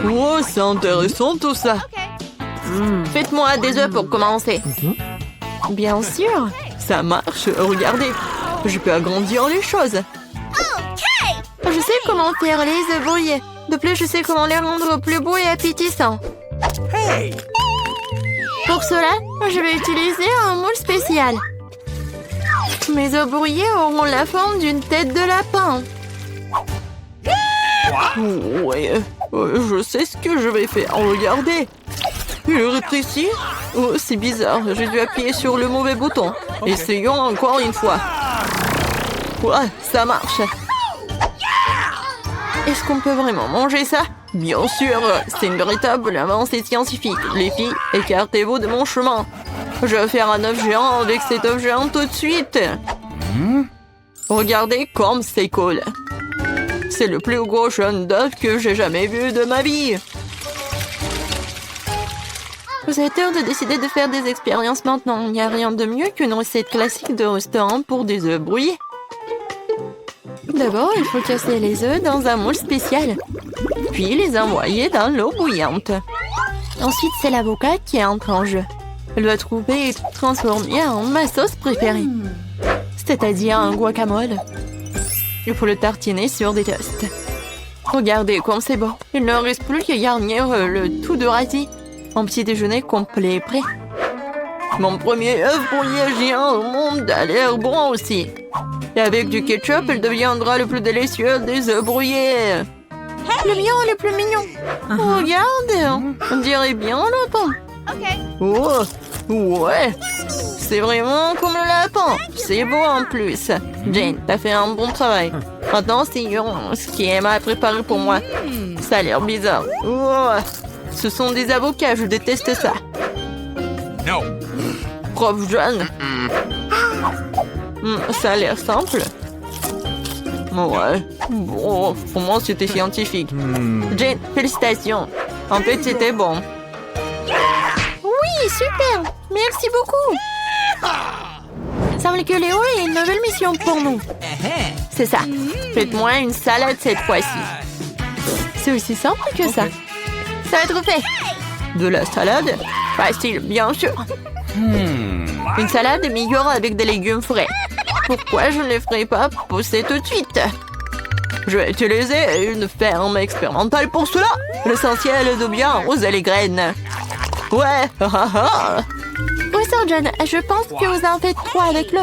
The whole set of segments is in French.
Oh, c'est intéressant tout ça. Faites-moi des œufs pour commencer. Bien sûr. Ça marche, regardez. Je peux agrandir les choses. Je sais comment faire les œufs brouillés. De plus, je sais comment les rendre plus beaux et appétissants. Pour cela, je vais utiliser un moule spécial. Mes œufs brouillés auront la forme d'une tête de lapin. Ouais, je sais ce que je vais faire. Regardez. Il rétrécit. Oh, c'est bizarre. J'ai dû appuyer sur le mauvais bouton. Essayons encore une fois. Ouais, ça marche. Est-ce qu'on peut vraiment manger ça? Bien sûr, c'est une véritable avancée scientifique. Les filles, écartez-vous de mon chemin. Je vais faire un œuf géant avec cet œuf géant tout de suite. Regardez comme c'est cool. C'est le plus gros jaune d'œuf que j'ai jamais vu de ma vie. Vous avez tort de décider de faire des expériences maintenant. Il n'y a rien de mieux qu'une recette classique de restaurant pour des œufs brouillés. D'abord, il faut casser les œufs dans un moule spécial, puis les envoyer dans l'eau bouillante. Ensuite, c'est l'avocat qui entre en jeu. Elle doit trouver et transformer en ma sauce préférée, c'est-à-dire un guacamole. Il faut le tartiner sur des toasts. Regardez comme c'est beau. Il ne reste plus qu'à garnir le tout de radis. Un petit déjeuner complet est prêt. Mon premier œuf brouillé géant au monde a l'air bon aussi. Et avec du ketchup, il deviendra le plus délicieux des œufs brouillés. Le mien est le plus mignon. Regarde, on dirait bien un lapin. Oh, ouais. C'est vraiment comme le lapin. C'est beau en plus. Jane, t'as fait un bon travail. Maintenant, c'est ce qui Emma a préparé pour moi. Ça a l'air bizarre. Oh, ce sont des avocats, je déteste ça. Non. Prof John. Ça a l'air simple. Ouais. Bon, pour moi, c'était scientifique. Jane, félicitations. En fait, c'était bon. Oui, super. Merci beaucoup. Semble que Léo a une nouvelle mission pour nous. C'est ça. Faites-moi une salade cette fois-ci. C'est aussi simple que ça. Ça va être fait. De la salade? Facile, bien sûr. Une salade est meilleure avec des légumes frais. Pourquoi je ne les ferai pas pousser tout de suite? Je vais utiliser une ferme expérimentale pour cela. L'essentiel est de bien arroser les graines. Ouais, Professeur John, je pense que vous en faites trop avec le.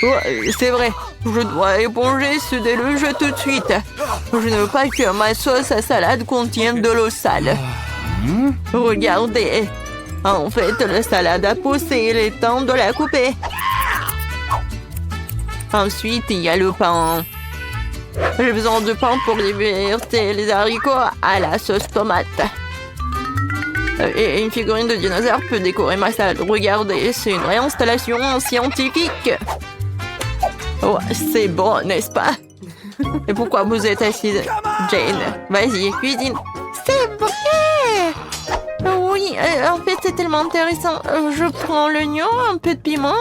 Ouais, c'est vrai. Je dois éponger ce déluge tout de suite. Je ne veux pas que ma sauce à salade contienne de l'eau sale. Regardez. En fait, la salade a poussé. Il est temps de la couper. Ensuite, il y a le pain. J'ai besoin de pain pour liberter les haricots à la sauce tomate. Et une figurine de dinosaure peut décorer ma salade. Regardez, c'est une réinstallation scientifique. Oh, c'est bon, n'est-ce pas? Et pourquoi vous êtes assise? Jane, vas-y, cuisine. C'est vrai! Oui, en fait, c'est tellement intéressant. Je prends l'oignon, un peu de piment.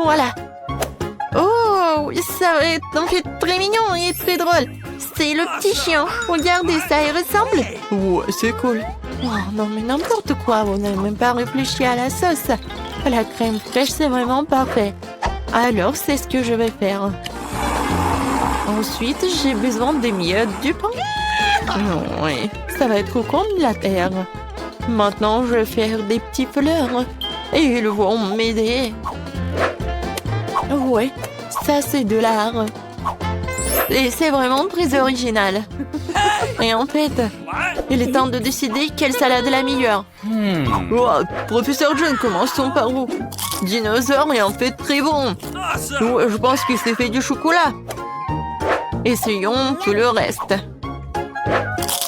Voilà. Oh, ça va être en fait très mignon et très drôle. C'est le petit chien. Regardez, ça y ressemble. Ouais, c'est cool. Oh, non, mais n'importe quoi. Vous n'avez même pas réfléchi à la sauce. La crème fraîche, c'est vraiment parfait. Alors, c'est ce que je vais faire. Ensuite, j'ai besoin des miettes du pain. Oui, ça va être comme de la terre. Maintenant, je vais faire des petits fleurs. Et ils vont m'aider. Ouais, ça c'est de l'art. Et c'est vraiment très original. Et en fait, il est temps de décider quelle salade est la meilleure. Oh, Professeur John, commençons par vous. Dinosaure est en fait très bon. Ouais, je pense qu'il s'est fait du chocolat. Essayons tout le reste.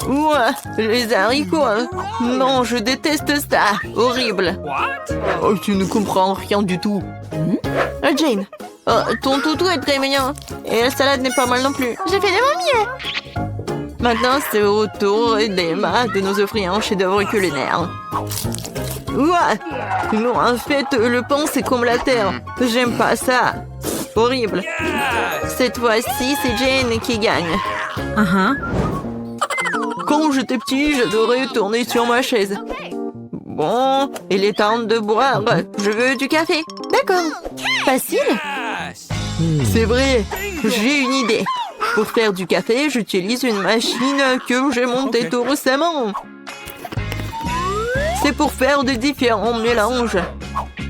Ouais, les haricots. Non, je déteste ça. Horrible. Oh, tu ne comprends rien du tout. Jane, ton toutou est très mignon. Et la salade n'est pas mal non plus. j'ai fait de mon mieux. Maintenant, c'est au tour d'Emma de nous offrir un chef-d'œuvre culinaire. Ouais. Non, en fait, le pain, c'est comme la terre. J'aime pas ça. Horrible. Cette fois-ci, c'est Jane qui gagne. quand j'étais petit, j'adorais tourner sur ma chaise. Bon, il est temps de boire. Je veux du café. D'accord. Facile. Yes. C'est vrai, j'ai une idée. Pour faire du café, j'utilise une machine que j'ai montée tout récemment. C'est pour faire de différents mélanges.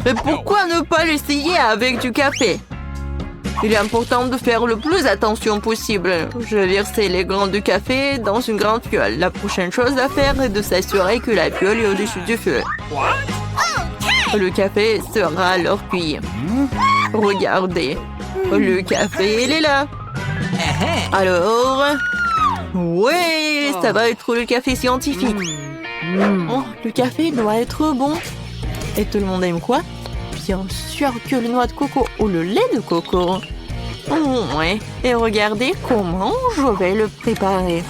Mais pourquoi ne pas l'essayer avec du café? Il est important de faire le plus attention possible. Je vais verser les grains de café dans une grande fiole. La prochaine chose à faire est de s'assurer que la fiole est au-dessus du feu. Le café sera alors cuit. Regardez, le café, il est là. Alors, ouais, ça va être le café scientifique. Oh, le café doit être bon. Et tout le monde aime quoi? Bien sûr que le noix de coco ou le lait de coco. Ouais, et regardez comment je vais le préparer.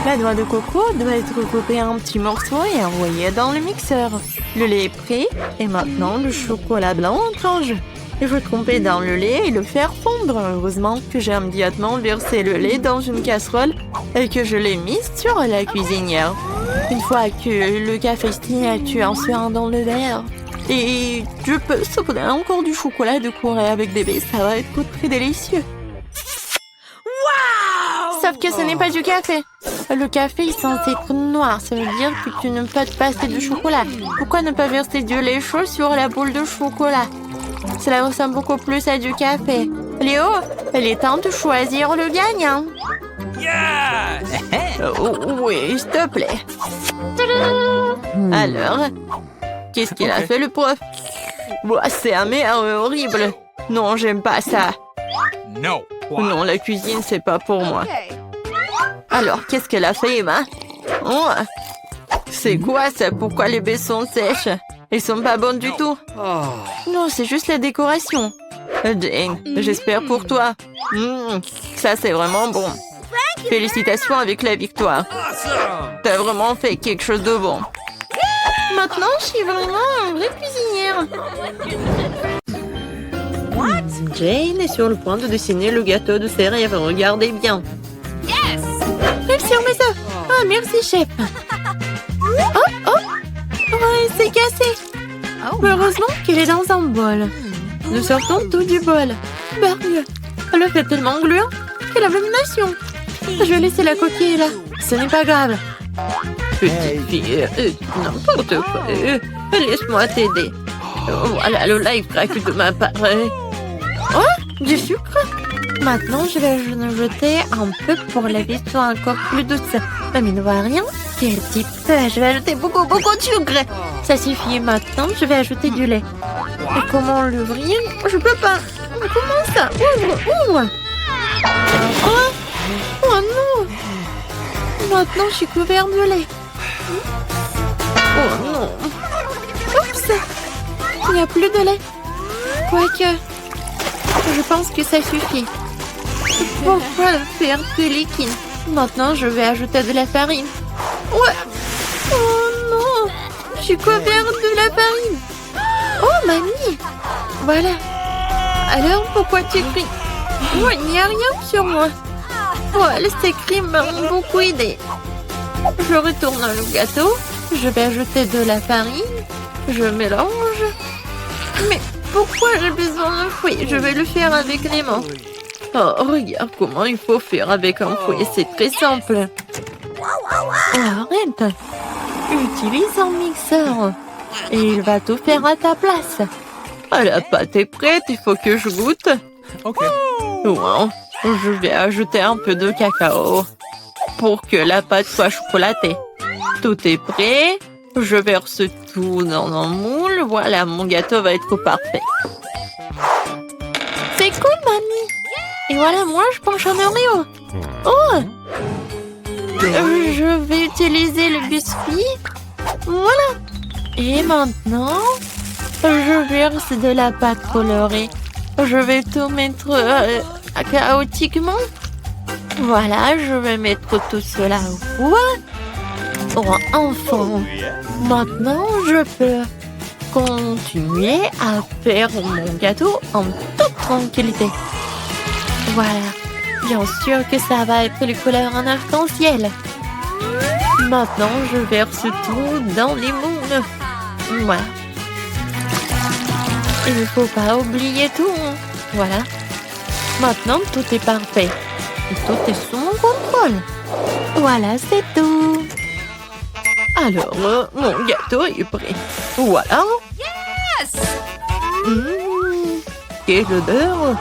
La noix de coco doit être coupée en petits morceaux et envoyée dans le mixeur. Le lait est prêt et maintenant le chocolat blanc entre en jeu. Il faut tremper dans le lait et le faire fondre. Heureusement que j'ai immédiatement versé le lait dans une casserole et que je l'ai mis sur la cuisinière. Une fois que le café signature en suant dans le verre, et je peux saupoudrer encore du chocolat de Corée avec des baies, ça va être très délicieux. Wow! Sauf que ce n'est pas du café. Le café est censé être noir, ça veut dire que tu ne peux pas te passer de chocolat. Pourquoi ne pas verser du lait chaud sur la boule de chocolat? Cela ressemble beaucoup plus à du café. Léo, il est temps de choisir le gagnant. Yes. Oui, s'il te plaît. Alors, qu'est-ce qu'il a fait le prof? C'est amer et horrible. Non, j'aime pas ça. No. Non, la cuisine, c'est pas pour moi. Alors, qu'est-ce qu'elle a fait, Emma? Oh, c'est quoi ça? Pourquoi les baies sont sèches? Elles sont pas bonnes du tout. Non, c'est juste la décoration. Jane, j'espère pour toi. Ça, c'est vraiment bon. Félicitations avec la victoire. T'as vraiment fait quelque chose de bon. Maintenant, je suis vraiment une vraie cuisinière. Jane est sur le point de dessiner le gâteau de ses rêves. Regardez bien. Réussi sur mes œufs. Ah, merci, chef. Oh, ouais, c'est cassé. Heureusement qu'il est dans un bol. Nous sortons tout du bol. Barbe, le fait tellement gluant quelle abomination. Je vais laisser la coquille là. Ce n'est pas grave. Petite fille, n'importe quoi. Laisse-moi t'aider. Voilà le live crack de ma part. Oh, du sucre. Maintenant, je vais en jeter un peu pour la vie soit encore plus douce. Mais ne voit rien. Quel petit peu. Je vais ajouter beaucoup de sucre. Ça suffit. Maintenant, je vais ajouter du lait. Et comment l'ouvrir? Je peux pas. Comment ça? Ouvre. Oh non. Maintenant, je suis couvert de lait. Oh non. Oups. Il n'y a plus de lait. Quoique, je pense que ça suffit. Pourquoi le faire plus liquide? Maintenant, je vais ajouter de la farine. Ouais. Oh non. Je suis couvert de la farine. Oh, mamie. Voilà. Alors, pourquoi tu cries? Oh, il n'y a rien sur moi. Ouais, ces cris m'ont beaucoup aidé. Je retourne le gâteau. Je vais ajouter de la farine. Je mélange. Mais pourquoi j'ai besoin d'un fouet? Je vais le faire avec les mains. Oh, regarde comment il faut faire avec un fouet. C'est très simple. Oh, arrête. Utilise un mixeur. Et il va tout faire à ta place. Ah, la pâte est prête. Il faut que je goûte. Ok. Wow. Je vais ajouter un peu de cacao pour que la pâte soit chocolatée. Tout est prêt. Je verse tout dans un moule. Voilà, mon gâteau va être parfait. C'est cool, mamie. Et voilà, moi, je penche un Oreo. Oh! Je vais utiliser le biscuit. Voilà. Et maintenant, je verse de la pâte colorée. Je vais tout mettre chaotiquement. Voilà, je vais mettre tout cela au four. Oh, enfin. Maintenant, je peux continuer à faire mon gâteau en toute tranquillité. Voilà. Bien sûr que ça va être les couleurs en arc-en-ciel. Maintenant, je verse tout dans les moules. Voilà. Il ne faut pas oublier tout. Voilà. Maintenant, tout est parfait. Et tout est sous mon contrôle. Voilà, c'est tout. Alors, mon gâteau est prêt. Voilà. Quelle odeur.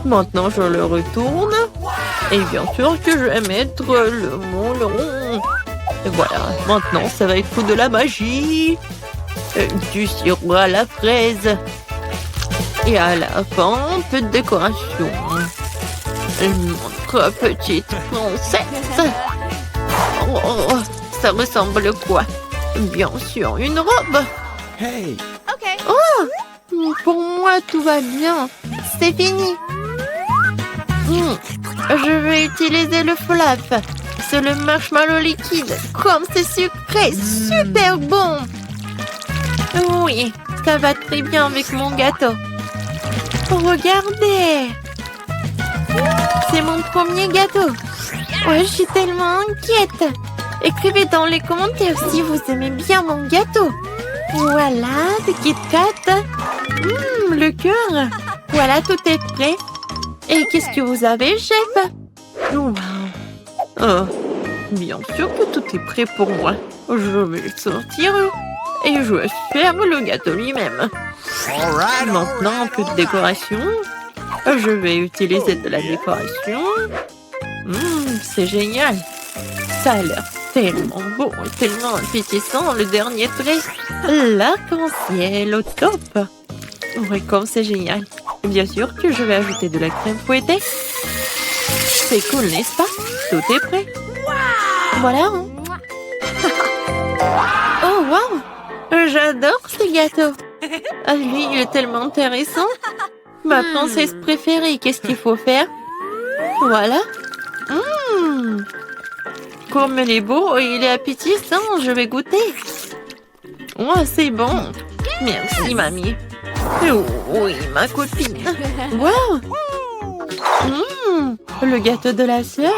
Maintenant, je le retourne. Et bien sûr que je vais mettre le moule rond. Et voilà, maintenant, ça va être de la magie. Du sirop à la fraise. Et à la fin, un peu de décoration. Notre petite princesse. Oh, ça ressemble à quoi? Bien sûr, une robe. Hey. Oh, pour moi, tout va bien. C'est fini. Je vais utiliser le flap. C'est le marshmallow liquide. Comme c'est sucré, super bon. Oui, ça va très bien avec mon gâteau. Regardez. C'est mon premier gâteau. Ouais, je suis tellement inquiète. Écrivez dans les commentaires si vous aimez bien mon gâteau. Voilà, des Kit Kat. Le cœur. Voilà, tout est prêt. Et qu'est-ce que vous avez, chef? Wow. Oh, bien sûr que tout est prêt pour moi. Je vais le sortir et je vais faire le gâteau lui-même. Maintenant, un peu de décoration. Je vais utiliser de la décoration. C'est génial. Ça a l'air tellement beau et tellement appétissant. Le dernier trait. L'arc-en-ciel au top. Oui, comme c'est génial. Bien sûr que je vais ajouter de la crème fouettée. C'est cool, n'est-ce pas? Tout est prêt. Voilà. Oh, wow! J'adore ce gâteau. Lui, il est tellement intéressant. Ma princesse préférée, qu'est-ce qu'il faut faire? Voilà. Comme il est beau et il est appétissant, je vais goûter. Oh, c'est bon. Merci, mamie. Oui, ma copine. Wow! Le gâteau de la sœur.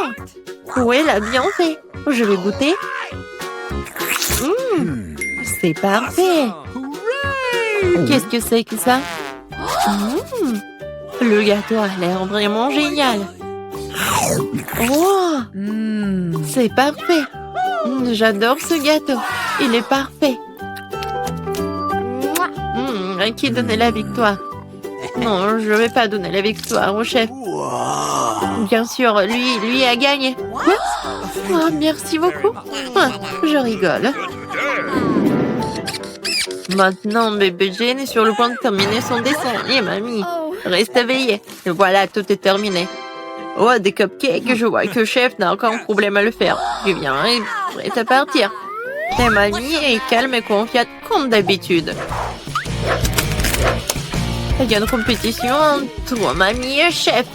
Oui, elle a bien fait. Je vais goûter. C'est parfait. Qu'est-ce que c'est que ça? Le gâteau a l'air vraiment génial. Oh! C'est parfait. J'adore ce gâteau. Il est parfait. À qui donner la victoire? Non, je ne vais pas donner la victoire au chef. Bien sûr, lui a gagné. Quoi? Oh, merci beaucoup. Je rigole. Maintenant, bébé Jane est sur le point de terminer son dessin. Et mamie, reste éveillée. Et voilà, tout est terminé. Oh, des cupcakes. Je vois que le chef n'a aucun problème à le faire. Julien est prêt à partir. Et mamie est calme et confiante comme d'habitude. Il y a une compétition entre mamie et chef.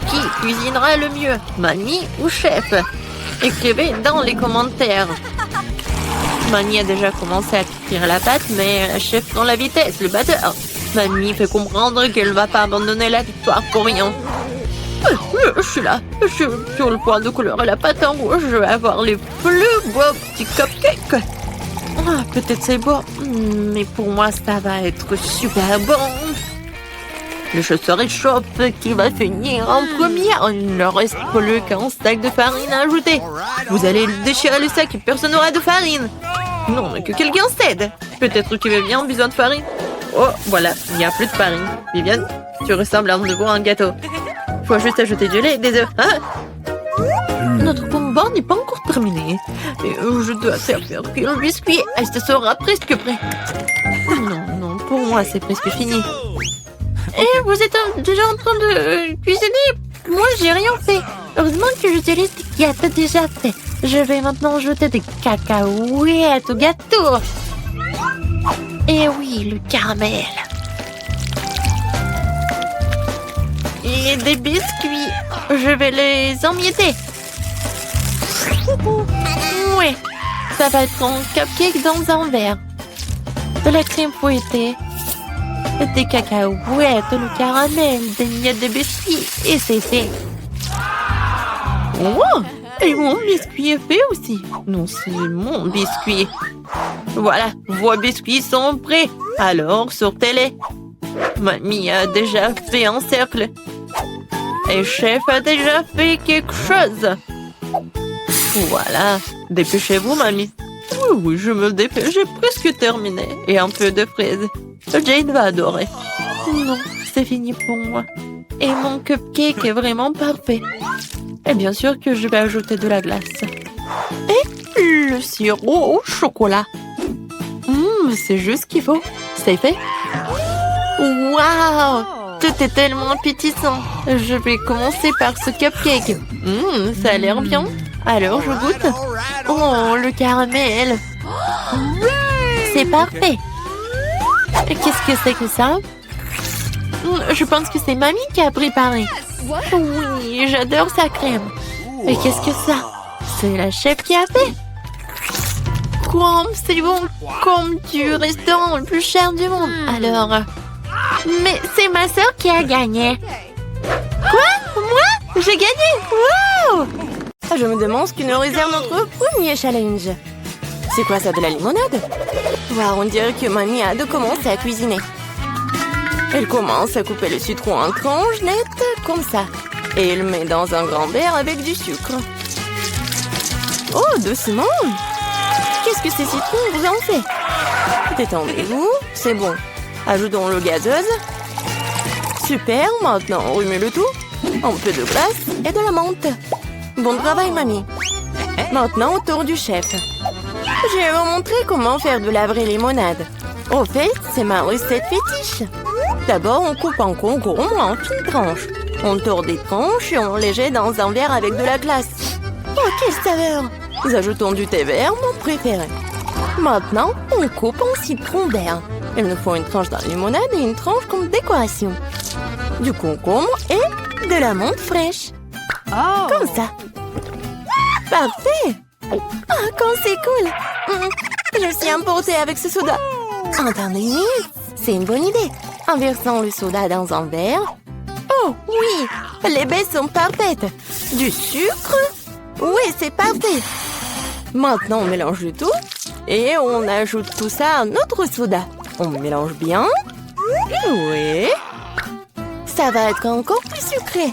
Qui cuisinera le mieux, mamie ou chef? Écrivez dans les commentaires. Mamie a déjà commencé à cuire la pâte, mais chef dans la vitesse, le batteur. Mamie fait comprendre qu'elle ne va pas abandonner la victoire pour rien. Je suis là. Je suis sur le point de colorer la pâte en rouge. Je vais avoir les plus beaux petits cupcakes. Peut-être c'est beau, mais pour moi, ça va être super bon. Le chasseur échoppe qui va finir en première. Il ne reste plus qu'un sac de farine à ajouter. Vous allez déchirer le sac et personne n'aura de farine. Non, mais que quelqu'un cède. Peut-être que Viviane a besoin de farine. Oh, voilà, il n'y a plus de farine. Viviane, tu ressembles à un gâteau. Faut juste ajouter du lait et des œufs, hein? Notre combat n'est pas encore terminé. Mais je dois servir le biscuit. Elle se sera presque prêt. Non, pour moi, c'est presque fini. Et vous êtes déjà en train de cuisiner? Moi, j'ai rien fait. Heureusement que j'utilise des gâteaux déjà faits. Je vais maintenant ajouter des cacahuètes au gâteau. Et oui, le caramel. Et des biscuits. Je vais les emietter. Ouais, ça va être un cupcake dans un verre. De la crème fouettée. Des cacahuètes, le caramel, des miettes de biscuits. Et c'est fait. Oh, Et mon biscuit est fait aussi. Non, c'est mon biscuit. Voilà, vos biscuits sont prêts. Alors, sortez-les. Mamie a déjà fait un cercle. Et chef a déjà fait quelque chose. Voilà. Dépêchez-vous, mamie. Oui, je me dépêche. J'ai presque terminé. Et un peu de fraises. Jane va adorer. Non, c'est fini pour moi. Et mon cupcake est vraiment parfait. Et bien sûr que je vais ajouter de la glace. Et le sirop au chocolat. C'est juste ce qu'il faut. C'est fait. Waouh! Tout est tellement appétissant. Je vais commencer par ce cupcake. Ça a l'air bien. Alors, je goûte. Oh, le caramel. C'est parfait. Et qu'est-ce que c'est que ça? Je pense que c'est mamie qui a préparé. Oui, j'adore sa crème. Et qu'est-ce que ça? C'est la chef qui a fait. Quoi? C'est bon comme du restaurant le plus cher du monde. Alors... Mais c'est ma sœur qui a gagné. Quoi? Moi? J'ai gagné? Wow! Je me demande ce que nous réserve notre premier challenge. C'est quoi ça, de la limonade? Wow, on dirait que mamie a de commencer à cuisiner. Elle commence à couper le citron en tranches nettes, comme ça. Et elle met dans un grand verre avec du sucre. Oh, doucement! Qu'est-ce que ces citrons vous en fait? Détendez-vous, c'est bon. Ajoutons le gazeuse. Super, maintenant on remet le tout. Un peu de glace et de la menthe. Bon travail, mamie. Maintenant, au tour du chef. Je vais vous montrer comment faire de la vraie limonade. Au fait, c'est ma recette fétiche. D'abord, on coupe un concombre en fines tranches. On tord des tranches et on les jette dans un verre avec de la glace. Oh, quelle saveur! Nous ajoutons du thé vert, mon préféré. Maintenant, on coupe en citron vert. Il nous faut une tranche de limonade et une tranche comme décoration. Du concombre et de la menthe fraîche. Oh. Comme ça. Parfait! Ah, quand c'est cool! Je suis emportée avec ce soda. Attendez, c'est une bonne idée. En versant le soda dans un verre. Oh, oui! Les baies sont parfaites. Du sucre? Oui, c'est parfait. Maintenant, on mélange le tout. Et on ajoute tout ça à notre soda. On mélange bien. Oui. Ça va être encore plus sucré.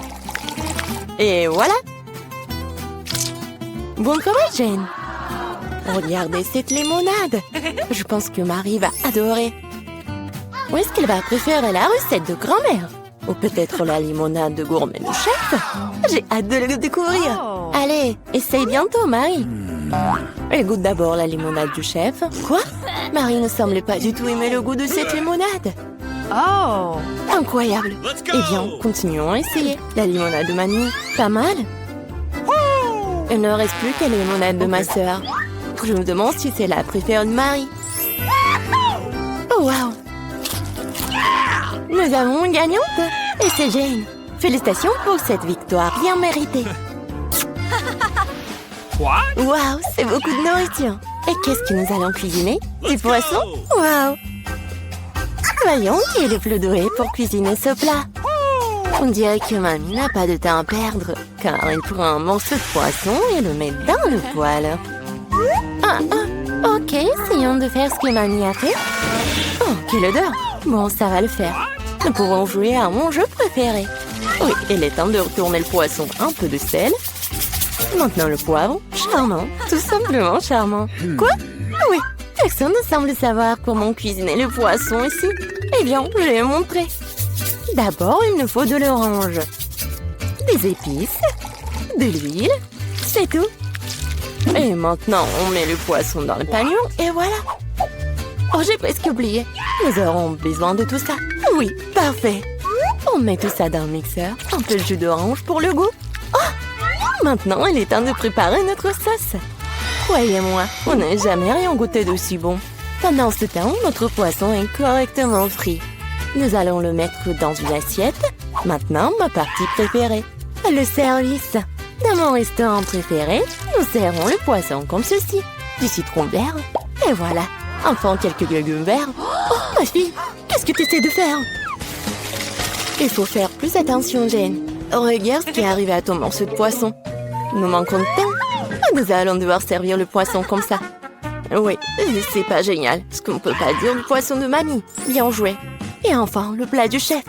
Et voilà. Bon travail, Jane. Regardez cette limonade. Je pense que Marie va adorer. Ou est-ce qu'elle va préférer la recette de grand-mère? Ou peut-être la limonade de gourmet du chef? J'ai hâte de le découvrir. Allez, essaye bientôt, Marie. Elle goûte d'abord la limonade du chef. Quoi? Marie ne semble pas du tout aimer le goût de cette limonade. Oh! Incroyable. Eh bien, continuons à essayer. La limonade de mamie, pas mal. Il ne reste plus qu'à la limonade de ma sœur. Je me demande si c'est la préférée de Marie. Oh, wow! Nous avons une gagnante. Et c'est Jane. Félicitations pour cette victoire bien méritée. Wow, c'est beaucoup de nourriture. Et qu'est-ce que nous allons cuisiner? Du poisson? Wow! Voyons qui est le plus doué pour cuisiner ce plat. On dirait que mamie n'a pas de temps à perdre, car elle prend un morceau de poisson et le met dans le poêle. Ok, essayons de faire ce que mamie a fait. Oh, quelle odeur! Bon, ça va le faire. Nous pouvons jouer à mon jeu préféré. Oui, il est temps de retourner le poisson. Un peu de sel. Maintenant le poivre. Charmant, tout simplement charmant. Quoi? Oui, personne ne semble savoir comment cuisiner le poisson ici. Eh bien, je vais montrer. D'abord, il nous faut de l'orange, des épices, de l'huile, c'est tout. Et maintenant, on met le poisson dans le panier et voilà. Oh, j'ai presque oublié. Nous aurons besoin de tout ça. Oui, parfait. On met tout ça dans le mixeur. Un peu de jus d'orange pour le goût. Oh! Maintenant, il est temps de préparer notre sauce. Croyez-moi, on n'a jamais rien goûté d'aussi bon. Pendant ce temps, notre poisson est correctement frit. Nous allons le mettre dans une assiette. Maintenant, ma partie préférée, le service. Dans mon restaurant préféré, nous serrons le poisson comme ceci. Du citron vert. Et voilà. Enfin, quelques légumes verts. Oh, ma fille, qu'est-ce que tu essaies de faire? Il faut faire plus attention, Jane. Regarde ce qui est arrivé à ton morceau de poisson. Nous manquons de temps. Nous allons devoir servir le poisson comme ça. Oui, c'est pas génial. Ce qu'on peut pas dire du poisson de mamie. Bien joué. Et enfin, le plat du chef.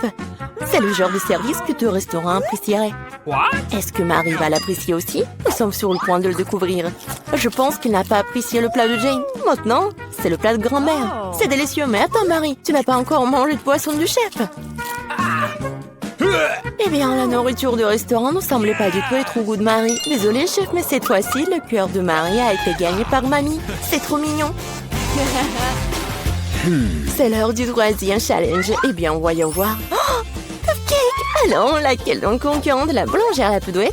C'est le genre de service que tout restaurant apprécierait. What? Est-ce que Marie va l'apprécier aussi? Nous sommes sur le point de le découvrir. Je pense qu'il n'a pas apprécié le plat de Jane. Maintenant, c'est le plat de grand-mère. C'est délicieux, mais attends Marie, tu n'as pas encore mangé de poisson du chef. Eh bien, la nourriture du restaurant ne semblait pas du tout être au goût de Marie. Désolée, chef, mais cette fois-ci, le cœur de Marie a été gagné par mamie. C'est trop mignon. C'est l'heure du troisième challenge. Eh bien, voyons voir. Oh, cupcake! Alors, laquelle donc concurrente de la boulangère la plus douée?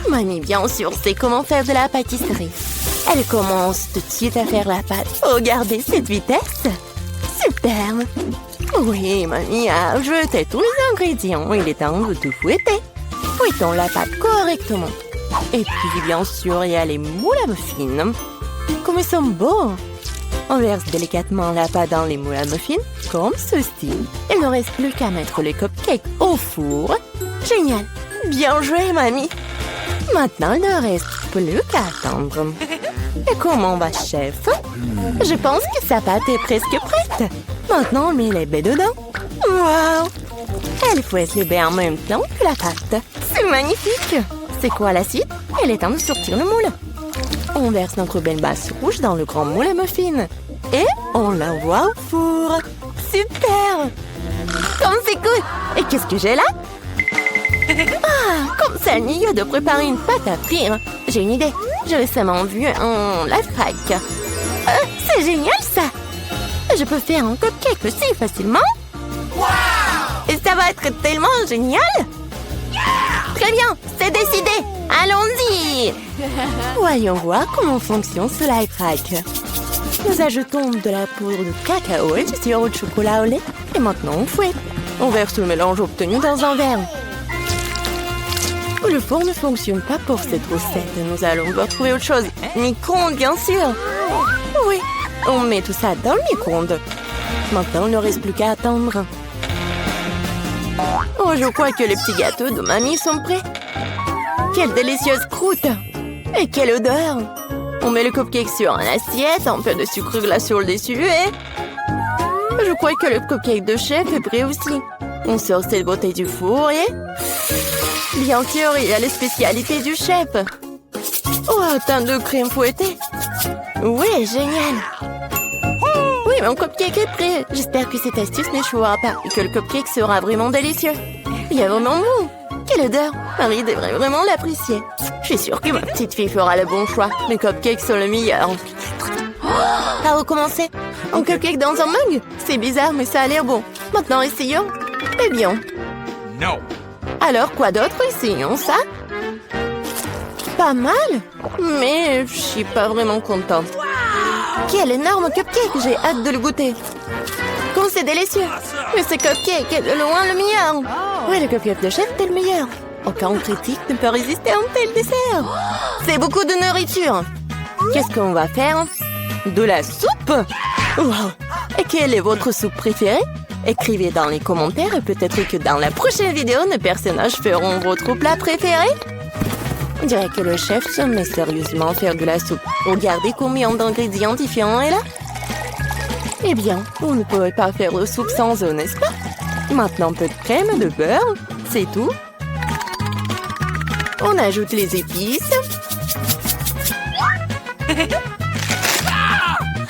Mamie, bien sûr, sait comment faire de la pâtisserie. Elle commence tout de suite à faire la pâte. Regardez cette vitesse! Super! Oui, mamie a jeté tous les ingrédients. Il est temps de tout fouetter. Fouettons la pâte correctement. Et puis, bien sûr, il y a les moules à muffins. Comme ils sont beaux! On verse délicatement la pâte dans les moules à muffins, comme ceci. Il ne reste plus qu'à mettre les cupcakes au four. Génial! Bien joué, mamie! Maintenant, il ne reste plus qu'à attendre. Et comment va, chef? Je pense que sa pâte est presque prête. Maintenant, on met les baies dedans. Waouh! Elle fouette les baies en même temps que la pâte. C'est magnifique! C'est quoi la suite? Il est temps de sortir le moule. On verse notre belle base rouge dans le grand moule à muffins. Et on l'envoie au four. Super! Comme c'est cool! Et qu'est-ce que j'ai là? Ah, comme ça, il y a de préparer une pâte à frire. J'ai une idée. J'ai récemment vu un lifehack. C'est génial, ça! Je peux faire un cupcake aussi facilement. Wow! Et ça va être tellement génial! Yeah! Très bien, c'est décidé. Allons-y! Voyons voir comment fonctionne ce lifehack. Nous ajoutons de la poudre de cacao et du sirop de chocolat au lait. Et maintenant, on fouette. On verse le mélange obtenu dans un verre. Le four ne fonctionne pas pour cette recette. Nous allons devoir trouver autre chose. Micro-ondes, bien sûr. Oui, on met tout ça dans le micro-ondes. Maintenant, il ne reste plus qu'à attendre. Oh, je crois que les petits gâteaux de mamie sont prêts. Quelle délicieuse croûte! Et quelle odeur! On met le cupcake sur une assiette, un peu de sucre glace sur le dessus et... Je crois que le cupcake de chef est prêt aussi. On sort cette beauté du four et... Bien sûr, il y a les spécialités du chef. Oh, un teint de crème fouettée. Oui, génial. Oui, mon cupcake est prêt. J'espère que cette astuce n'échouera pas et que le cupcake sera vraiment délicieux. Il y a vraiment bon. Quelle odeur. Marie devrait vraiment l'apprécier. Je suis sûre que ma petite fille fera le bon choix. Mes cupcakes sont le meilleur. À recommencer. Un cupcake dans un mug? C'est bizarre, mais ça a l'air bon. Maintenant, essayons. Eh bien. No. Alors, quoi d'autre? Essayons ça. Pas mal, mais je suis pas vraiment contente. Quel énorme cupcake! J'ai hâte de le goûter. Comme c'est délicieux! Mais ce cupcake est de loin le meilleur! Oui, le cupcake de chef est le meilleur. Aucun critique ne peut résister à un tel dessert. C'est beaucoup de nourriture. Qu'est-ce qu'on va faire? De la soupe? Wow! Et quelle est votre soupe préférée? Écrivez dans les commentaires et peut-être que dans la prochaine vidéo, nos personnages feront votre plat préféré. On dirait que le chef se met sérieusement à faire de la soupe. Regardez combien d'ingrédients différents est là. Eh bien, vous ne pouvez pas faire de soupe sans œufs, n'est-ce pas? Maintenant, un peu de crème, de beurre, c'est tout. On ajoute les épices.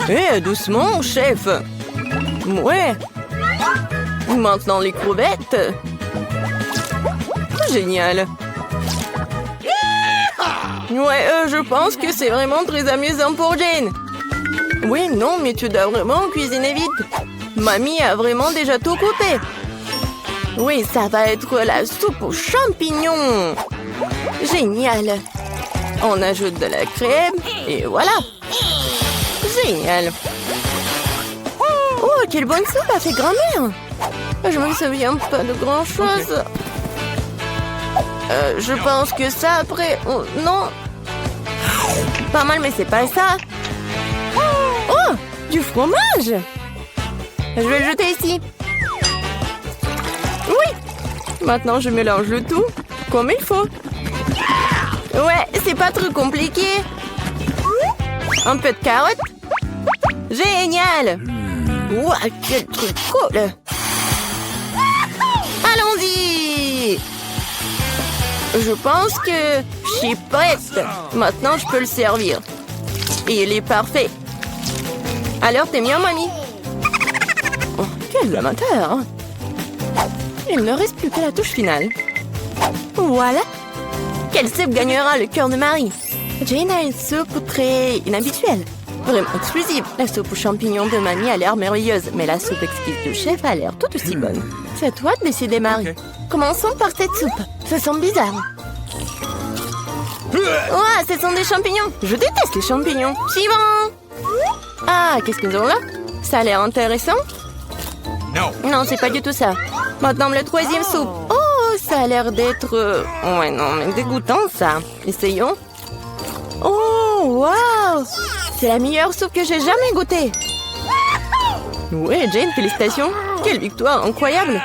Eh, doucement, chef. Ouais. Maintenant, les crevettes. Génial. Ouais, je pense que c'est vraiment très amusant pour Jane. Oui, non, mais tu dois vraiment cuisiner vite. Mamie a vraiment déjà tout coupé. Oui, ça va être la soupe aux champignons. Génial. On ajoute de la crème et voilà. Génial. Oh, quelle bonne soupe a fait grand-mère. Je me souviens pas de grand-chose. Je pense que ça après... Oh, non. Pas mal, mais c'est pas ça. Oh, du fromage. Je vais le jeter ici. Oui. Maintenant, je mélange le tout comme il faut. Ouais, c'est pas trop compliqué. Un peu de carotte. Génial! Ouah, quel truc cool! Allons-y! Je pense que je suis prête. Maintenant, je peux le servir. Et il est parfait. Alors, t'es bien, mamie? Oh, quel amateur! Il ne reste plus que la touche finale. Voilà! Quelle soupe gagnera le cœur de Marie? Jane a une soupe très inhabituelle. Vraiment exclusive. La soupe aux champignons de mamie a l'air merveilleuse, mais la soupe exquise du chef a l'air tout aussi bonne. C'est à toi de décider, Marie. Ok. Commençons par cette soupe. Ça sent bizarre. Ouah, ce sont des champignons. Je déteste les champignons. Suivant. Ah, qu'est-ce que nous avons là? Ça a l'air intéressant. No. Non, c'est pas du tout ça. Maintenant, le troisième soupe. Oh, ça a l'air d'être... Ouais, non, mais dégoûtant, ça. Essayons. Oh, waouh! C'est la meilleure soupe que j'ai jamais goûtée. Ouais, Jane, félicitations. Quelle victoire incroyable.